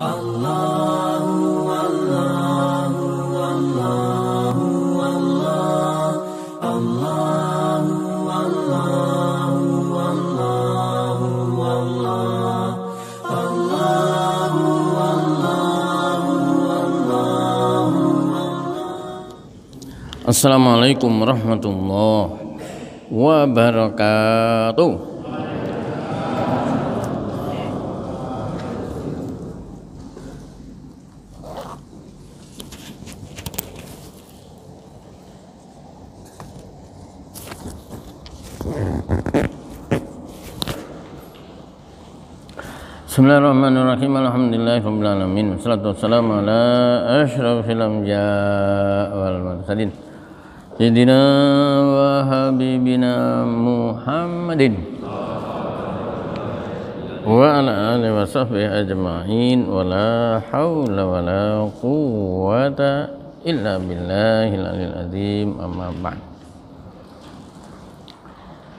Allahu Allahu Allahu Allah Allahu Allahu Allahu Allah Allahu Allahu Allahu Assalamualaikum warahmatullahi wabarakatuh. Bismillahirrahmanirrahim. Alhamdulillahirabbil alamin. Wassalatu wassalamu ala asyrafil anbiya wal mursalin. Sayyidina wa habibina Muhammadin wa ala alihi wa sahbihi ajma'in. Wa la haula wa la quwwata illa billahil aliyil azim. Amma ba'd.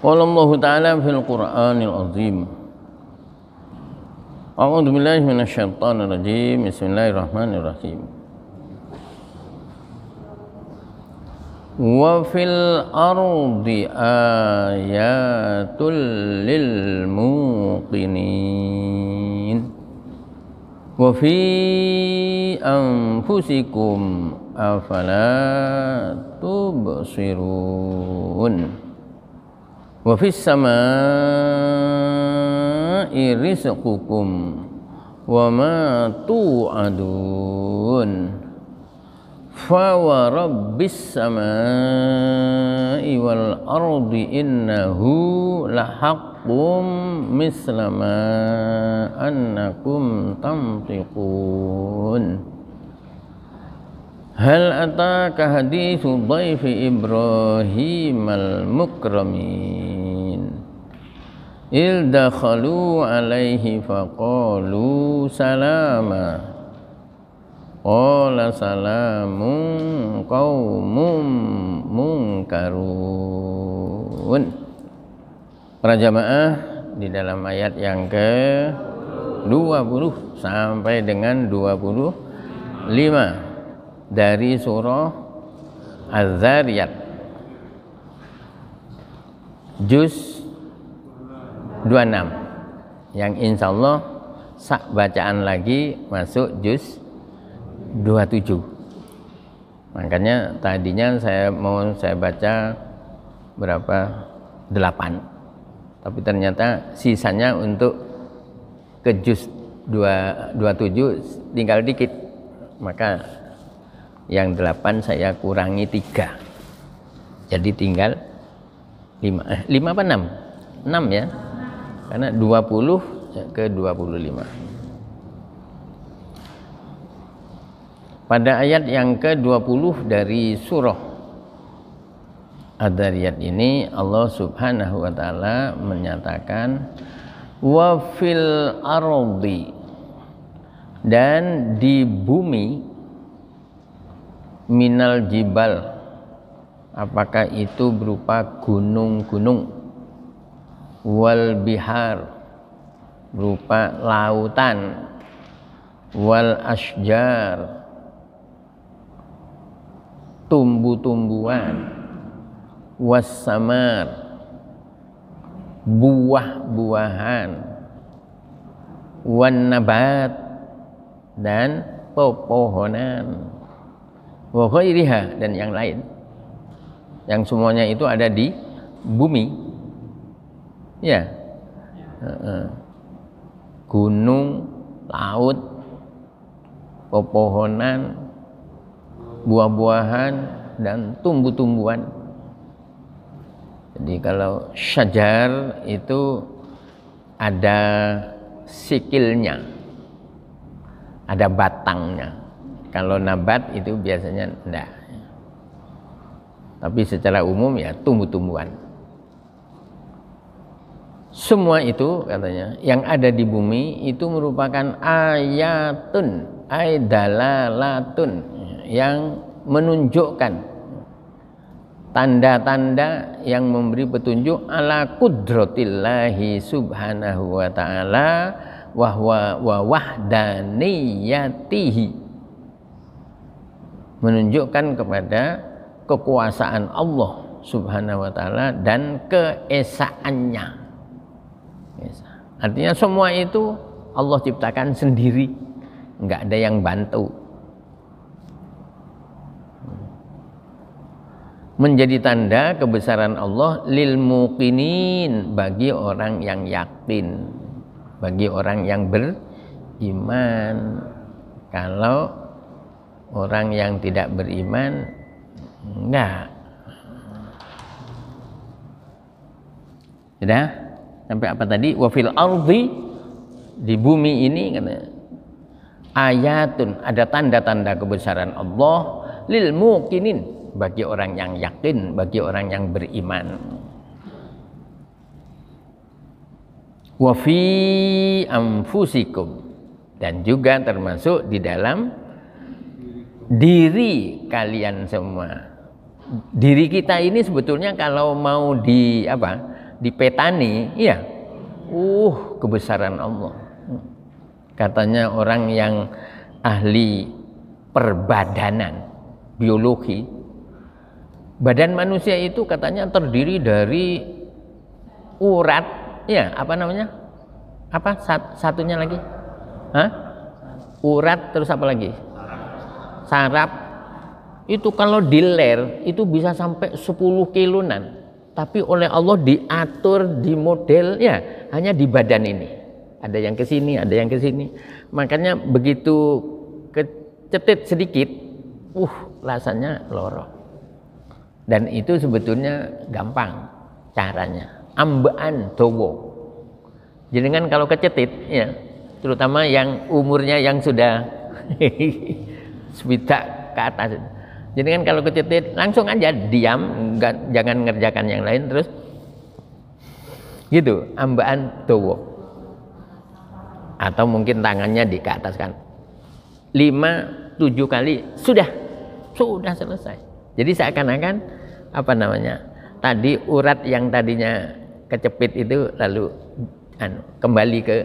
Qala Allah ta'ala fil Qur'anil azim. A'udzu billahi minasyaitonir rajim. Bismillahirrahmanirrahim. Wa fil ardi ayatul lil muqinin wa fi anfusikum afala tubsirun wa fis samaa'i rizqukum wa ma tu'adun fa wa rabbis samaa'i wal ardi innahu lahaqqum misla ma annakum tamtiqun. Hal ataka hadithu dhaifi Ibrahim al-mukramin il dakhalu alaihi faqalu salama qala salamun qaumum munkarun. Para jamaah, di dalam ayat yang ke-20 sampai dengan 25 dari surah Az-Zariyat juz 26 yang insya Allah sak bacaan lagi masuk juz 27. Makanya tadinya saya baca berapa? 8. Tapi ternyata sisanya untuk ke juz 27 tinggal dikit. Maka yang 8 saya kurangi 3. Jadi tinggal 5 apa 6? 6 ya. Karena 20 ke 25. Pada ayat yang ke-20 dari surah Ad-Dariyat ini Allah Subhanahu wa taala menyatakan wa fil ardi, dan di bumi, minal jibal, apakah itu berupa gunung-gunung, wal bihar, berupa lautan, wal asjar, tumbuh-tumbuhan, wassamar, buah-buahan, wan nabat, dan pepohonan, wa ghairiha, dan yang lain, yang semuanya itu ada di bumi ya. Gunung, laut, pepohonan, buah-buahan, dan tumbuh-tumbuhan. Jadi kalau syajar itu ada sikilnya, ada batangnya. Kalau nabat itu biasanya enggak. Tapi secara umum ya tumbuh-tumbuhan. Semua itu katanya yang ada di bumi itu merupakan ayatun, ay dalalatun, yang menunjukkan tanda-tanda yang memberi petunjuk ala qudratillahi subhanahu wa ta'ala, wa wahdaniyatihi, menunjukkan kepada kekuasaan Allah Subhanahu wa taala dan keesaannya. Artinya semua itu Allah ciptakan sendiri, enggak ada yang bantu. Menjadi tanda kebesaran Allah lil muqinin, bagi orang yang yakin, bagi orang yang beriman. Kalau orang yang tidak beriman enggak. Sudah sampai apa tadi? Wa fil ardi, di bumi ini ayatun, ada tanda-tanda kebesaran Allah lil muqinin, bagi orang yang yakin, bagi orang yang beriman. Wa fi anfusikum, dan juga termasuk di dalam diri kalian semua. Diri kita ini sebetulnya kalau mau dipetani, ya, kebesaran Allah. Katanya orang yang ahli perbadanan biologi, badan manusia itu katanya terdiri dari urat, ya, apa namanya? Apa satunya lagi? Urat, terus apa lagi? Saraf. Itu kalau diler itu bisa sampai 10 kilonan. Tapi oleh Allah diatur di model, ya, hanya di badan ini. Ada yang ke sini, ada yang ke sini. Makanya begitu kecetit sedikit, rasanya loro. Dan itu sebetulnya gampang caranya. Ambaan dowo. Jadi kan kalau kecetit, ya, terutama yang umurnya yang sudah sebidak ke atas. Jadi kan kalau kecetit langsung aja diam, jangan ngerjakan yang lain, terus gitu, ambaan dowo. Atau mungkin tangannya di ke atas kan. 5-7 kali sudah selesai. Jadi seakan-akan tadi urat yang tadinya kecepit itu lalu kembali ke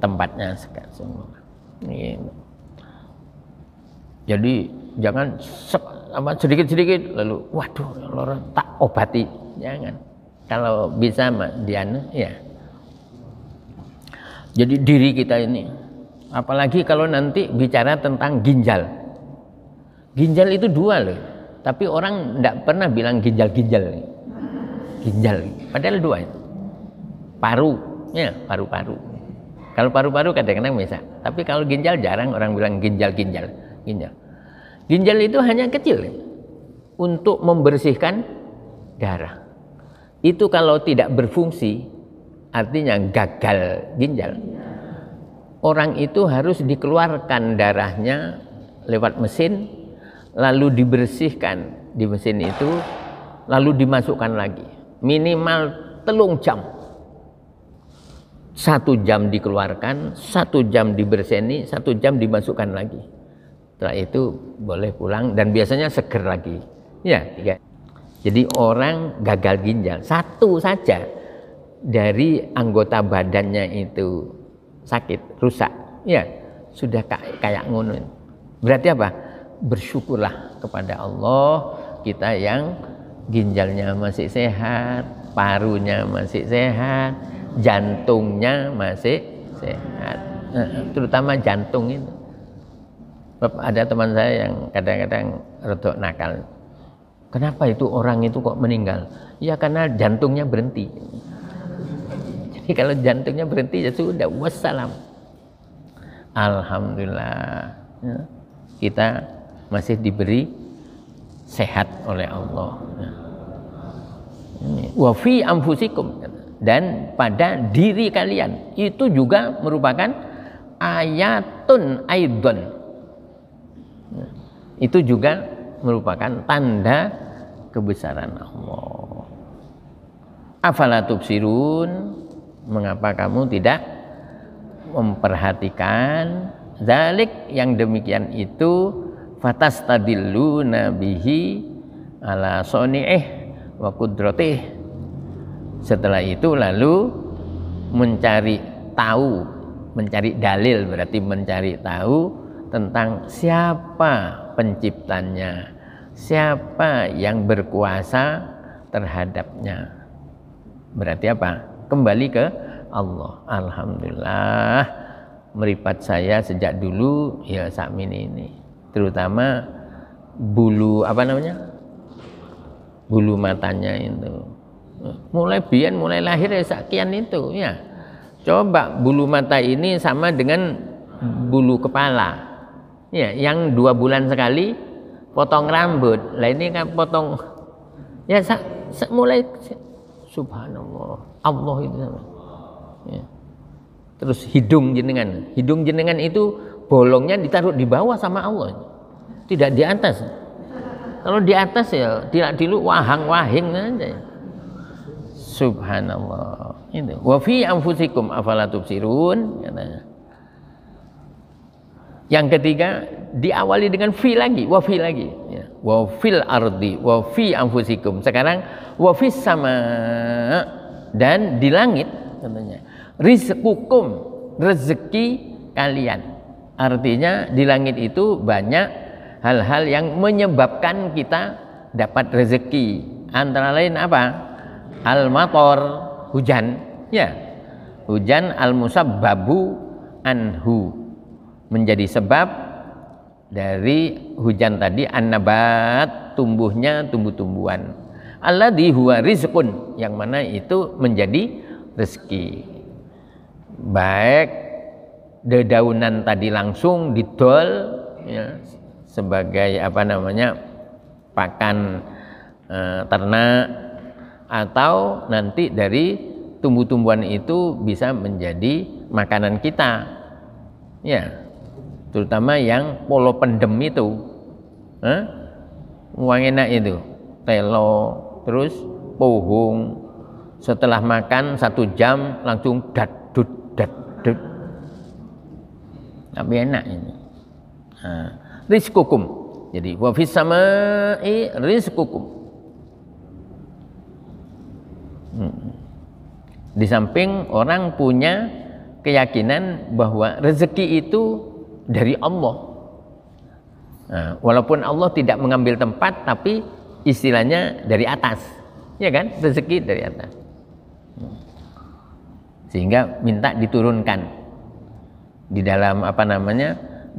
tempatnya semua. Jadi jangan sedikit-sedikit lalu waduh loro tak obati, jangan. Kalau bisa ya. Jadi diri kita ini, apalagi kalau nanti bicara tentang ginjal. Ginjal itu 2 loh, tapi orang tidak pernah bilang ginjal. Ginjal, padahal 2 itu. Paru, ya, paru-paru. Kalau paru-paru kadang-kadang bisa, tapi kalau ginjal jarang orang bilang ginjal. Ginjal itu hanya kecil untuk membersihkan darah. Itu kalau tidak berfungsi, artinya gagal ginjal. Orang itu harus dikeluarkan darahnya lewat mesin, lalu dibersihkan di mesin itu, lalu dimasukkan lagi. Minimal 3 jam. 1 jam dikeluarkan, 1 jam dibersihkan, 1 jam dimasukkan lagi. Setelah itu boleh pulang dan biasanya seger lagi. Ya, 3. Jadi orang gagal ginjal, 1 saja dari anggota badannya itu sakit, rusak, ya, sudah kayak ngono. Berarti apa? Bersyukurlah kepada Allah, kita yang ginjalnya masih sehat, parunya masih sehat, jantungnya masih sehat, terutama jantung itu. Ada teman saya yang kadang-kadang rodok nakal. Kenapa itu orang itu kok meninggal? Ya karena jantungnya berhenti. Jadi kalau jantungnya berhenti ya sudah, wassalam. Alhamdulillah, ya, kita masih diberi sehat oleh Allah. Wa fi anfusikum, dan pada diri kalian itu juga merupakan ayatun aidon. Itu juga merupakan tanda kebesaran Allah. Afala tubsirun, mengapa kamu tidak memperhatikan zalik, yang demikian itu, fatastadilluna bihi ala soni'ih wa qudratih. Setelah itu lalu mencari tahu, mencari dalil berarti mencari tahu tentang siapa penciptanya, siapa yang berkuasa terhadapnya. Berarti apa? Kembali ke Allah. Alhamdulillah, meripat saya sejak dulu ya sakmini ini, terutama bulu bulu matanya itu mulai lahir ya sekian itu ya. Coba bulu mata ini sama dengan bulu kepala ya, yang 2 bulan sekali potong rambut. Lah ini kan potong ya mulai, subhanallah, Allah itu ya. Terus hidung jenengan itu bolongnya ditaruh di bawah sama Allah, tidak di atas. Kalau di atas ya tidak dulu wahang-wahing aja. Subhanallah. Itu. Wa fi anfusikum afala tubsirun katanya. Yang ketiga diawali dengan fi lagi, wa fi lagi. Ya. Wa fil ardi wa fi anfusikum. Sekarang wa fis sama, dan di langit katanya. Rizqukum, rezeki kalian. Artinya di langit itu banyak hal-hal yang menyebabkan kita dapat rezeki. Antara lain apa? Al-mator, hujan, ya. Hujan al-musabbabu anhu, menjadi sebab dari hujan tadi, an-nabat, tumbuhnya tumbuh-tumbuhan. Alladzi huwa rizqun, yang mana itu menjadi rezeki. Baik dedaunan tadi langsung didol ya, sebagai pakan ternak, atau nanti dari tumbuh-tumbuhan itu bisa menjadi makanan kita ya, terutama yang polo pendem itu uang enak itu, telo, terus pohong, setelah makan 1 jam langsung dadut, tapi enak ini. Rizqukum, jadi wa fis samai rizqukum. Di samping orang punya keyakinan bahwa rezeki itu dari Allah. Nah, walaupun Allah tidak mengambil tempat, tapi istilahnya dari atas, ya kan? Rezeki dari atas. Sehingga minta diturunkan di dalam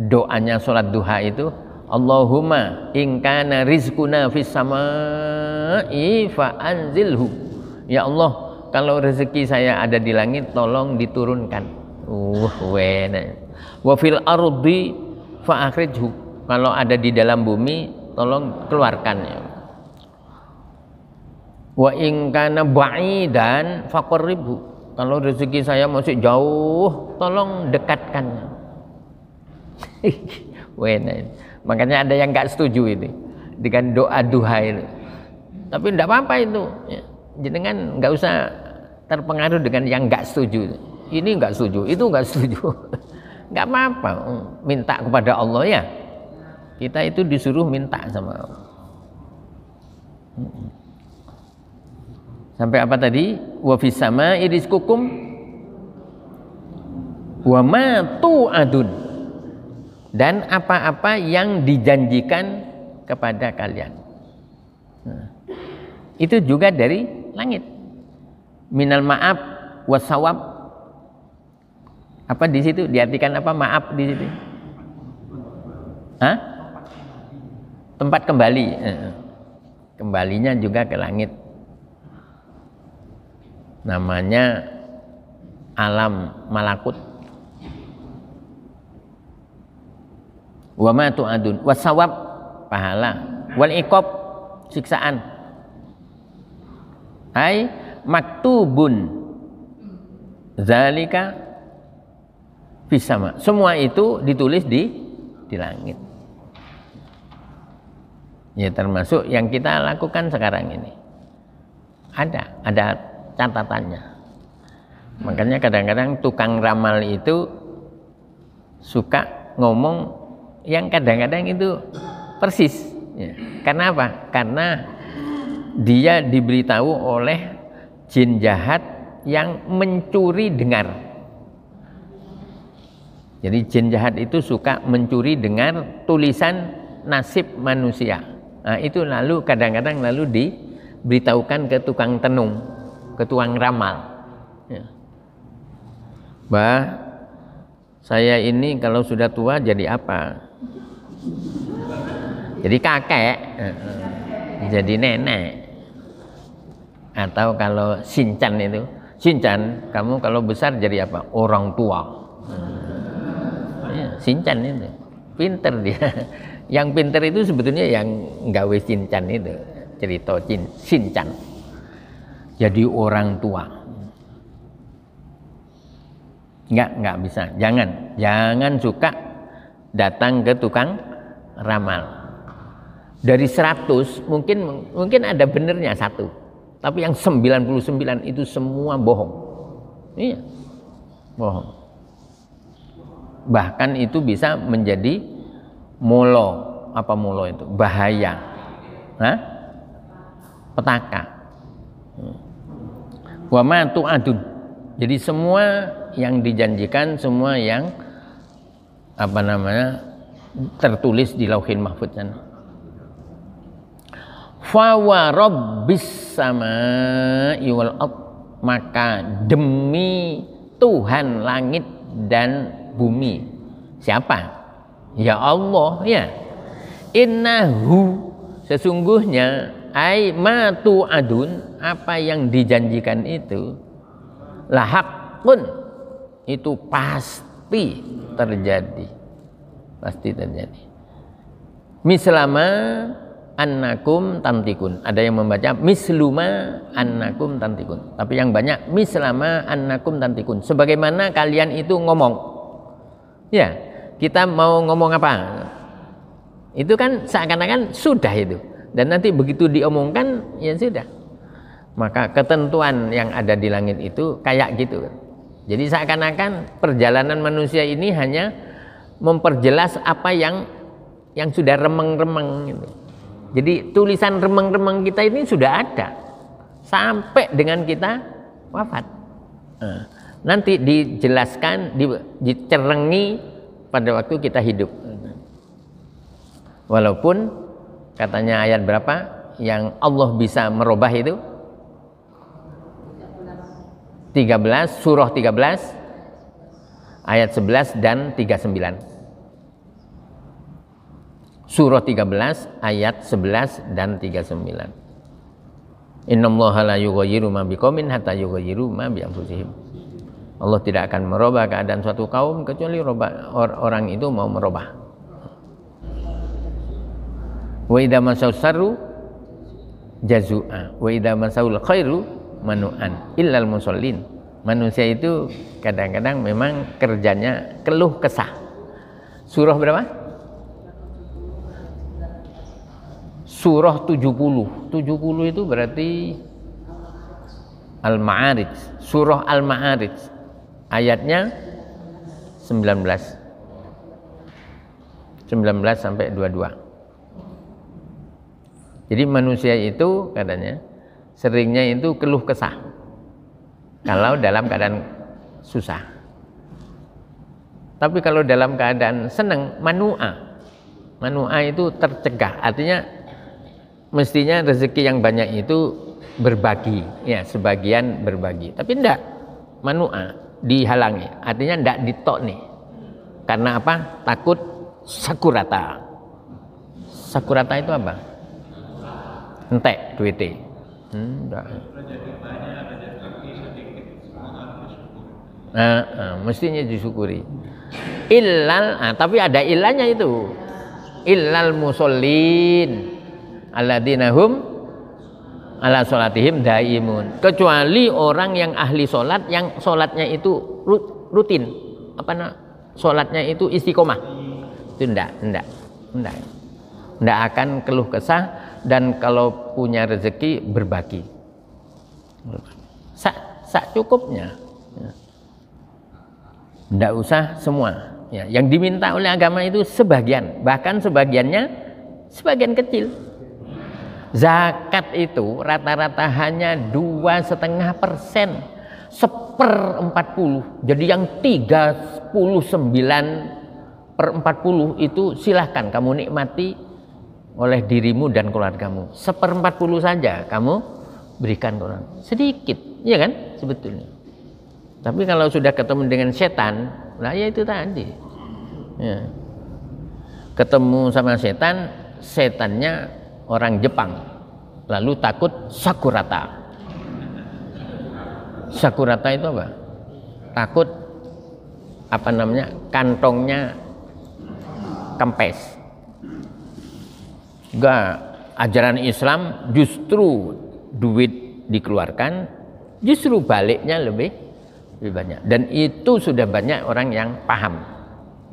doanya sholat duha itu, Allahumma in kana rizquna fis samai fa anzilhu. Ya Allah, kalau rezeki saya ada di langit, tolong diturunkan. Wa fil ardi fa akhrijhu. Kalau ada di dalam bumi, tolong keluarkan. Wa in kana ba'idan faqarribhu. Kalau rezeki saya masih jauh, tolong dekatkan. Makanya ada yang nggak setuju ini dengan doa duha itu. Tapi tidak apa-apa itu. Jenengan nggak usah terpengaruh dengan yang nggak setuju. Ini nggak setuju, itu nggak setuju. Nggak apa-apa, minta kepada Allah ya. Kita itu disuruh minta sama Allah. Sampai apa tadi? Wa fis samai rizqukum wa ma tu'adun, dan apa-apa yang dijanjikan kepada kalian. Itu juga dari langit. Minal ma'ab wasawab. Apa di situ diartikan apa maaf di situ? Tempat kembali. Kembalinya juga ke langit. Namanya alam malakut. Wa ma tu'adun wasawab, pahala, wal iqab, siksaan. Hai maktubun zalika fis sama. Semua itu ditulis di langit. Ya, termasuk yang kita lakukan sekarang ini. Ada catatannya. Makanya kadang-kadang tukang ramal itu suka ngomong yang kadang-kadang itu persis. Ya. Karena apa? Karena dia diberitahu oleh jin jahat yang mencuri dengar. Jadi jin jahat itu suka mencuri dengar tulisan nasib manusia. Nah, itu lalu kadang-kadang lalu diberitahukan ke tukang tenung, ke tukang ramal. Ya. Bah, saya ini kalau sudah tua jadi apa? Jadi kakek, jadi nenek. Atau kalau Shinchan itu, Shinchan, kamu kalau besar jadi apa? Orang tua. Ya, Shinchan itu, pinter dia. Yang pinter itu sebetulnya yang nggawe Shinchan itu, cerita Shinchan. Jadi orang tua. Enggak bisa. Jangan suka datang ke tukang ramal. Dari 100 mungkin ada benernya 1, tapi yang 99 itu semua bohong. Iya, bohong. Bahkan itu bisa menjadi molo. Apa molo itu? Bahaya. Hah? Petaka. Wa ma tu'adun. Jadi semua yang dijanjikan, semua yang tertulis di Lauhil Mahfuz sana. Fa wa rabbis samaa'i wal ardh, maka demi Tuhan langit dan bumi. Siapa? Ya Allah, ya. Innahu, sesungguhnya ai ma tu'adun, apa yang dijanjikan itu lahaqqun, itu pasti terjadi. Pasti terjadi. Mislama annakum tantikun. Ada yang membaca misluma annakum tantikun, tapi yang banyak mislama annakum tantikun, sebagaimana kalian itu ngomong. Ya, kita mau ngomong apa? Itu kan seakan-akan sudah itu, dan nanti begitu diomongkan ya sudah. Maka ketentuan yang ada di langit itu kayak gitu. Jadi seakan-akan perjalanan manusia ini hanya memperjelas apa yang sudah remeng-remeng gitu. Jadi tulisan remeng-remeng kita ini sudah ada sampai dengan kita wafat. Nanti dijelaskan, dicerengi pada waktu kita hidup. Walaupun katanya ayat berapa yang Allah bisa merubah itu? 13, surah 13 ayat 11 dan 39. Surah 13 ayat 11 dan 39. Innallaha la yughayyiru ma biqaumin hatta yughayyiru ma bi anfusihim. Allah tidak akan merubah keadaan suatu kaum kecuali orang itu mau merubah. Wa idza masaus sarru jazua wa idza masaul khairu manu'an illal musallin. Manusia itu kadang-kadang memang kerjanya keluh kesah. Surah berapa? Surah 70. 70 itu berarti Al-Ma'arij. Surah Al-Ma'arij. Ayatnya 19 sampai 22. Jadi manusia itu katanya seringnya itu keluh kesah kalau dalam keadaan susah. Tapi kalau dalam keadaan senang, manu'a. Manu'a itu tercegah, artinya mestinya rezeki yang banyak itu berbagi, ya sebagian berbagi. Tapi enggak, manu'a, dihalangi, artinya enggak ditok nih. Karena apa? Takut sakurata. Sakurata itu apa? Entek duitnya. Enggak. Mestinya disyukuri. Tapi ada ilahnya itu. Illal musallin alladzina hum ala sholatihim daimun. Kecuali orang yang ahli sholat, yang sholatnya itu rutin, sholatnya itu istiqomah. Itu enggak akan keluh kesah, dan kalau punya rezeki berbagi. Sak cukupnya. Enggak usah semua. Ya, yang diminta oleh agama itu sebagian, bahkan sebagian kecil. Zakat itu rata-rata hanya 2,5%. 1/40. Jadi yang 39/40 itu silahkan kamu nikmati oleh dirimu dan keluargamu. 1/40 saja kamu berikan ke orang. Sedikit, ya kan sebetulnya. Tapi kalau sudah ketemu dengan setan, nah ya itu tadi. Ya. Ketemu sama setan, setannya orang Jepang. Lalu takut sakurata. Sakurata itu apa? Takut apa namanya? Kantongnya kempes. Enggak, ajaran Islam justru duit dikeluarkan, justru baliknya lebih banyak. Dan itu sudah banyak orang yang paham,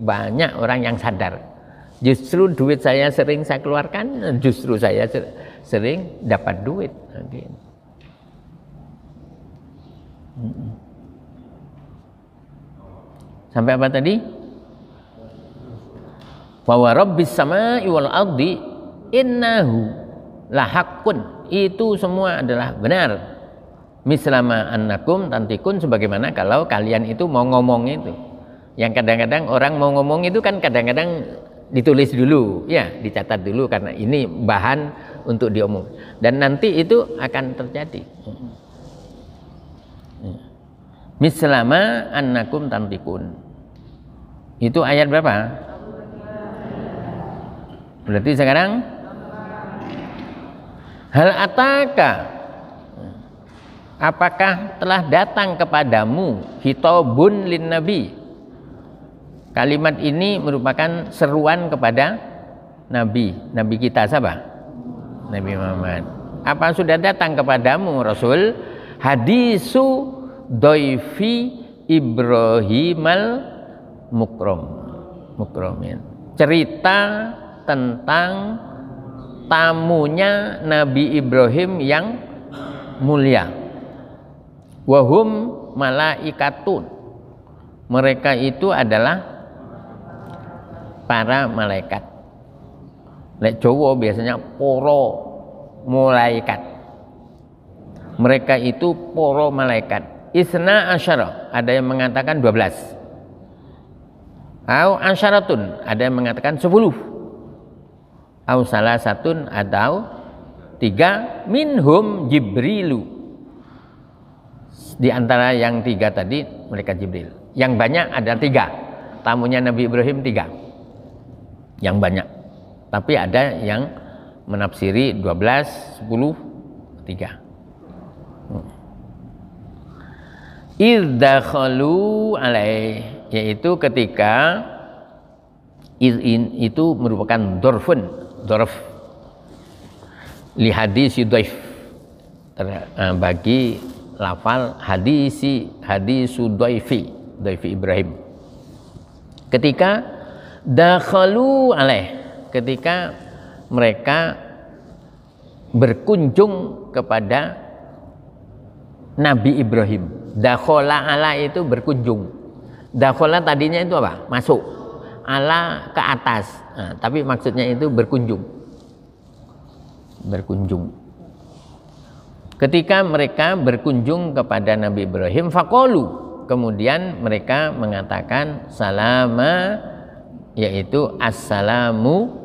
banyak orang yang sadar. Justru duit saya sering saya keluarkan, justru saya sering dapat duit. Sampai apa tadi? Wa rabbis samai wal ardi innahu lahaqqun. Itu semua adalah benar. Mislama annakum tantikun, sebagaimana kalau kalian itu mau ngomong itu. Yang kadang-kadang orang mau ngomong itu kan kadang-kadang ditulis dulu, ya, dicatat dulu karena ini bahan untuk diomong. Dan nanti itu akan terjadi. Mislama annakum tantikun. Itu ayat berapa? Berarti sekarang hal ataka, apakah telah datang kepadamu hitobun lin nabi? Kalimat ini merupakan seruan kepada nabi kita siapa? Nabi Muhammad. Apa sudah datang kepadamu Rasul hadisu doifi Ibrahimal mukromin, cerita tentang tamunya Nabi Ibrahim yang mulia. Wahum malaikatun, mereka itu adalah para malaikat. Lek Jawa biasanya poro malaikat. Mereka itu poro malaikat. Isna asyara, ada yang mengatakan 12. Au asyaratun, ada yang mengatakan 10. Au salasatun, atau 3. Minhum Jibrilu. Di antara yang 3 tadi mereka Jibril. Yang banyak ada 3. Tamunya Nabi Ibrahim 3. Yang banyak. Tapi ada yang menafsiri 12, 10, 3. Irdakhalu alaih, yaitu ketika itu merupakan dorf li hadisi dhaif, bagi lafal hadisu dhaifi Ibrahim. Ketika dakhalu alaih, ketika mereka berkunjung kepada Nabi Ibrahim. Dakhala ala itu berkunjung. Dakhala tadinya itu apa? Masuk. Ala ke atas. Nah, tapi maksudnya itu berkunjung. Berkunjung. Ketika mereka berkunjung kepada Nabi Ibrahim, faqalu, kemudian mereka mengatakan salama, yaitu assalamu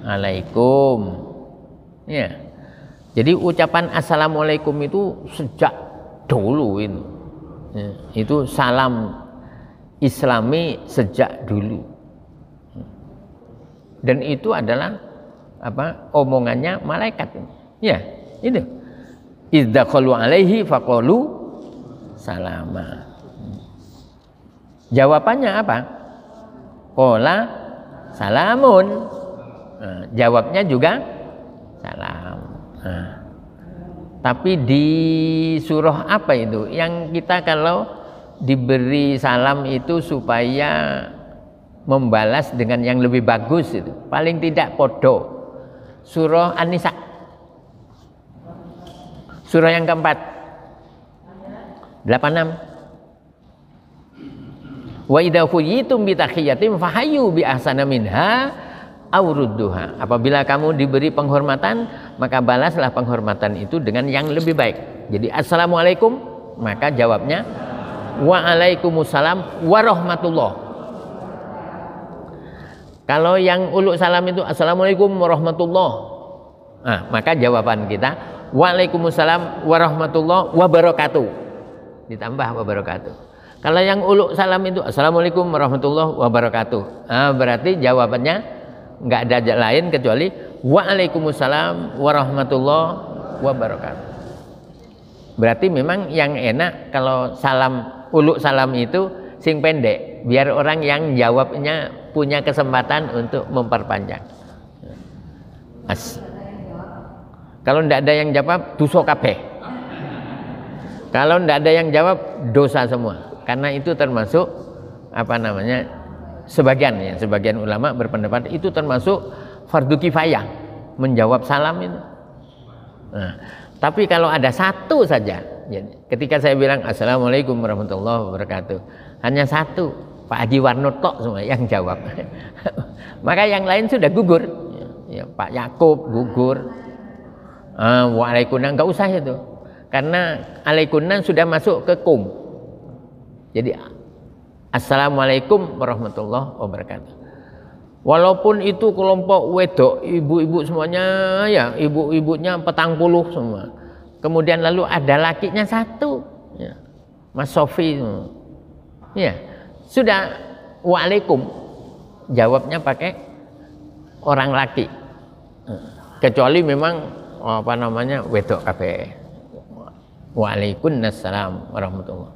alaikum. Ya. Jadi ucapan assalamualaikum itu sejak dulu itu. Ya, itu salam Islami sejak dulu. Dan itu adalah apa? Omongannya malaikat. Ya, itu. Izdaqalu alaihi faqalu salama. Jawabannya apa? Qala salamun. Nah, jawabnya juga salam. Nah, tapi di surah apa itu yang kita kalau diberi salam itu supaya membalas dengan yang lebih bagus, itu paling tidak podo. Surah An-Nisa, surah yang keempat, 86. Wa idza huyitum bi tahiyatin fahayyu bi ahsana minha aw rudduha. Apabila kamu diberi penghormatan, maka balaslah penghormatan itu dengan yang lebih baik. Jadi assalamualaikum, Maka jawabnya waalaikumsalam warahmatullah. Kalau yang uluk salam itu assalamualaikum warahmatullah, nah, maka jawaban kita waalaikumsalam warahmatullah wabarakatuh, ditambah wabarakatuh. Kalau yang uluk salam itu assalamualaikum warahmatullah wabarakatuh, nah, berarti jawabannya nggak ada lain kecuali waalaikumsalam warahmatullah wabarakatuh. Berarti memang yang enak kalau salam uluk salam itu sing pendek, biar orang yang jawabnya punya kesempatan untuk memperpanjang. Kalau tidak ada yang jawab dosa kabeh. Kalau tidak ada yang jawab dosa semua. Karena itu termasuk sebagian ulama berpendapat itu termasuk fardu kifayah, menjawab salam itu. Nah, tapi kalau ada satu saja, ketika saya bilang assalamualaikum warahmatullahi wabarakatuh, hanya satu, Pak Haji Warno tok semua yang jawab. Maka yang lain sudah gugur. Ya, Pak Yakub gugur. Waalaikumsalam nggak usah itu, karena alaikunan sudah masuk ke kum. Jadi assalamualaikum warahmatullahi wabarakatuh. Walaupun itu kelompok wedok, ibu-ibu semuanya, ya ibu-ibunya 40 semua. Kemudian lalu ada lakinya satu, ya, Mas Sofi, ya sudah waalaikum, jawabnya pakai orang laki, kecuali memang wedok kabeh. Waalaikumsalam warahmatullah.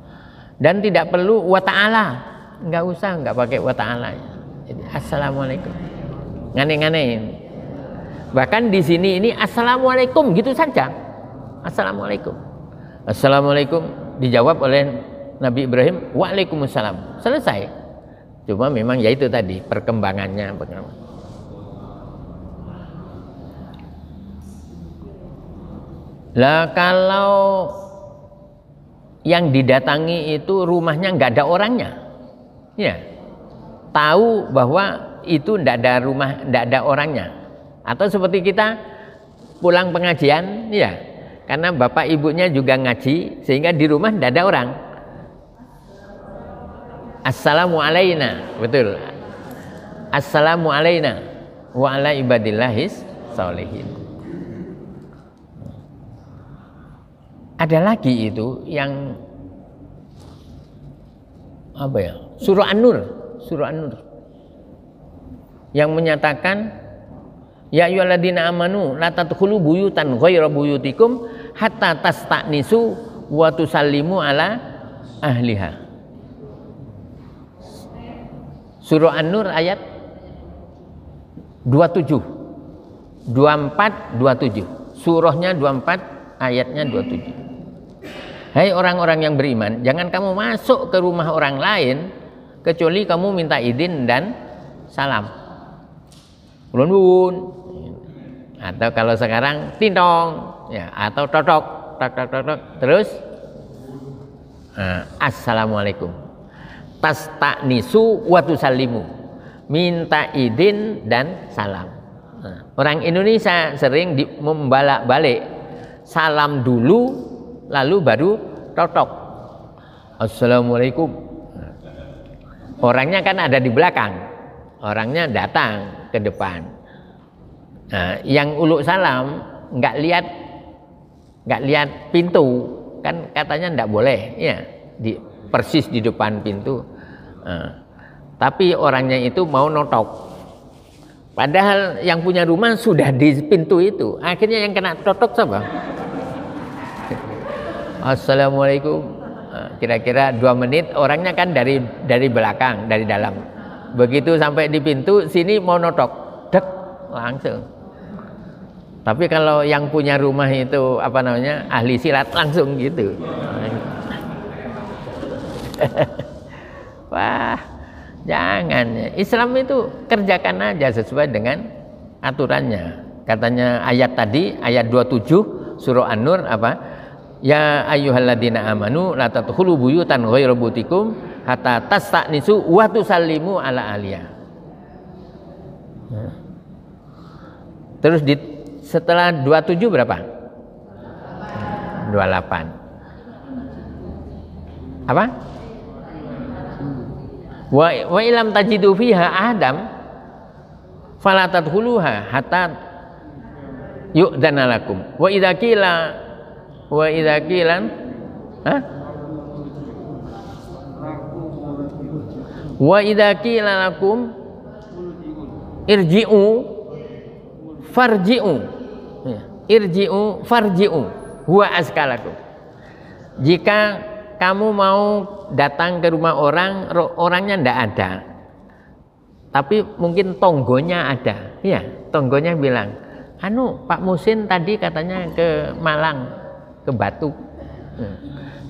Dan tidak perlu wa ta'ala, nggak usah, nggak pakai wa ta'ala. Jadi assalamualaikum, ngane-ngane. Bahkan di sini ini assalamualaikum gitu saja. Assalamualaikum, assalamualaikum dijawab oleh Nabi Ibrahim, waalaikumsalam, selesai. Cuma memang ya itu tadi perkembangannya. Lah kalau yang didatangi itu rumahnya nggak ada orangnya, ya tahu bahwa itu nggak ada rumah, nggak ada orangnya. Atau seperti kita pulang pengajian, ya karena bapak ibunya juga ngaji sehingga di rumah nggak ada orang. Assalamu alaina, betul. Assalamu alaina wa ala ibadillahis sholihin. Ada lagi itu yang surah An-Nur yang menyatakan ya ayyuhalladzina amanu la tadkhulu buyutan ghaira buyutikum hatta tasta'nisu wa tusallimu ala ahliha. Surah An-Nur ayat 27, 24, 27. Surahnya 24, ayatnya 27. Hai orang-orang yang beriman, jangan kamu masuk ke rumah orang lain kecuali kamu minta izin dan salam. Ulun, atau kalau sekarang tintong, ya, atau totok, terus assalamualaikum. Tasta'nisu wa tusallimu, minta izin dan salam. Orang Indonesia sering membalak-balik, salam dulu lalu baru totok. Assalamualaikum. Orangnya kan ada di belakang, orangnya datang ke depan. Nah, yang uluk salam nggak lihat pintu, kan katanya nggak boleh, ya, persis di depan pintu. Tapi orangnya itu mau notok. Padahal yang punya rumah sudah di pintu itu. Akhirnya yang kena totok siapa? Assalamualaikum. Kira-kira 2 menit, orangnya kan dari belakang, dari dalam. Begitu sampai di pintu sini mau notok, dek, langsung. Tapi kalau yang punya rumah itu ahli silat, langsung gitu. Wah, jangan. Islam itu kerjakan aja sesuai dengan aturannya. Katanya ayat tadi, ayat 27 surah An-Nur apa? Ya ayyuhalladzina amanu la tadkhulu buyutan ghairu buyutikum hatta tasta'nisu wa tusallimu ala ahliha. Terus setelah 27 berapa? 28. Apa? Wa ilam tajidu fiha adam fala tadkhuluha hatta yu'dana lakum. Wa idza qila ha? Wa idza qila lakum irji'u farji'u. Irji'u farji'u huwa askalakum. Jika kamu mau datang ke rumah orang, orangnya ndak ada, tapi mungkin tonggonya ada. Ya, tonggonya bilang, anu Pak Musin tadi katanya ke Malang, ke Batu,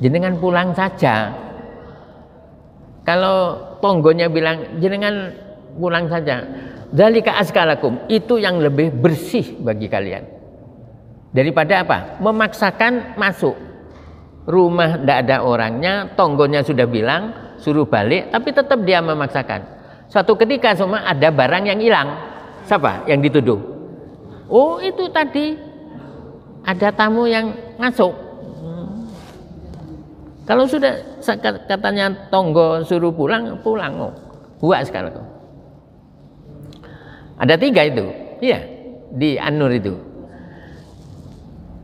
jenengan pulang saja. Kalau tonggonya bilang jenengan pulang saja, dzalika askalakum, itu yang lebih bersih bagi kalian daripada apa? Memaksakan masuk rumah tidak ada orangnya, tonggonya sudah bilang suruh balik, tapi tetap dia memaksakan. Suatu ketika semua ada barang yang hilang. Siapa yang dituduh? Oh, itu tadi ada tamu yang masuk. Kalau sudah katanya tonggo suruh pulang, pulang. Oh, buat sekarang. Ada 3 itu, iya, di An-Nur itu.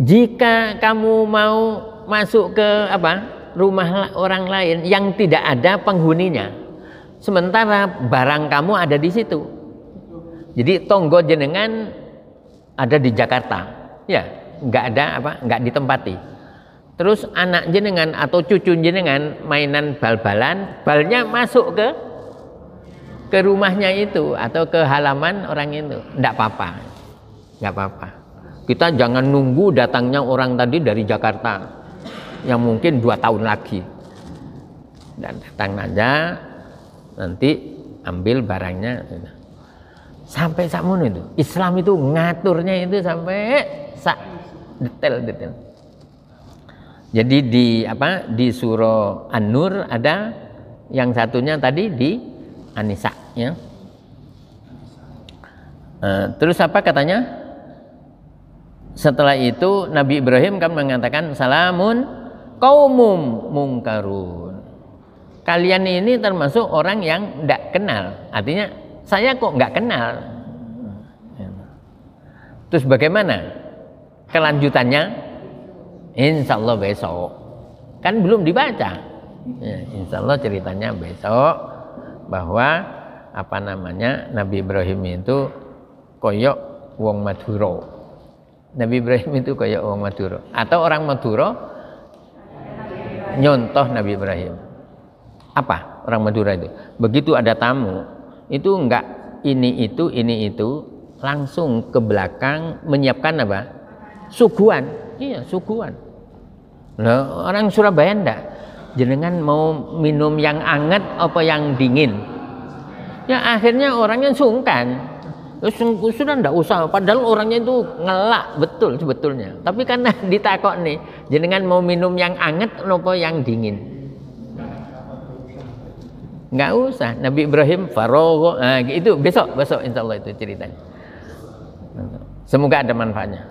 Jika kamu mau masuk ke rumah orang lain yang tidak ada penghuninya, sementara barang kamu ada di situ. Jadi tonggo jenengan ada di Jakarta, ya, nggak ada nggak ditempati. Terus anak jenengan atau cucu jenengan mainan bal-balan, balnya masuk ke rumahnya itu atau ke halaman orang itu, nggak apa-apa, nggak apa-apa. Kita jangan nunggu datangnya orang tadi dari Jakarta yang mungkin 2 tahun lagi, dan datang aja nanti ambil barangnya sampai sakmono itu. Islam itu ngaturnya itu sampai detail. Jadi di surah An-Nur ada, yang satunya tadi di An-Nisa, ya. Terus apa katanya? Setelah itu Nabi Ibrahim kan mengatakan salamun qaumum mungkarun. Kalian ini termasuk orang yang tidak kenal. Artinya saya kok nggak kenal. Terus bagaimana kelanjutannya? Insya Allah besok. Kan belum dibaca. Ya, insya Allah ceritanya besok, bahwa Nabi Ibrahim itu koyok wong Madura. Nabi Ibrahim itu koyok wong Madura, atau orang Madura nyontoh Nabi Ibrahim. Apa orang Madura itu? Begitu ada tamu, itu enggak ini itu, langsung ke belakang menyiapkan apa? Suguhan. Iya, suguhan. Nah, orang Surabaya enggak. Jenengan mau minum yang hangat apa yang dingin? Ya akhirnya orangnya sungkan. Sudah enggak usah, padahal orangnya itu ngelak betul sebetulnya. Tapi karena ditakok nih, jenengan mau minum yang hangat apa yang dingin? Enggak usah. Nabi Ibrahim faragha, itu besok insya Allah itu ceritanya. Semoga ada manfaatnya.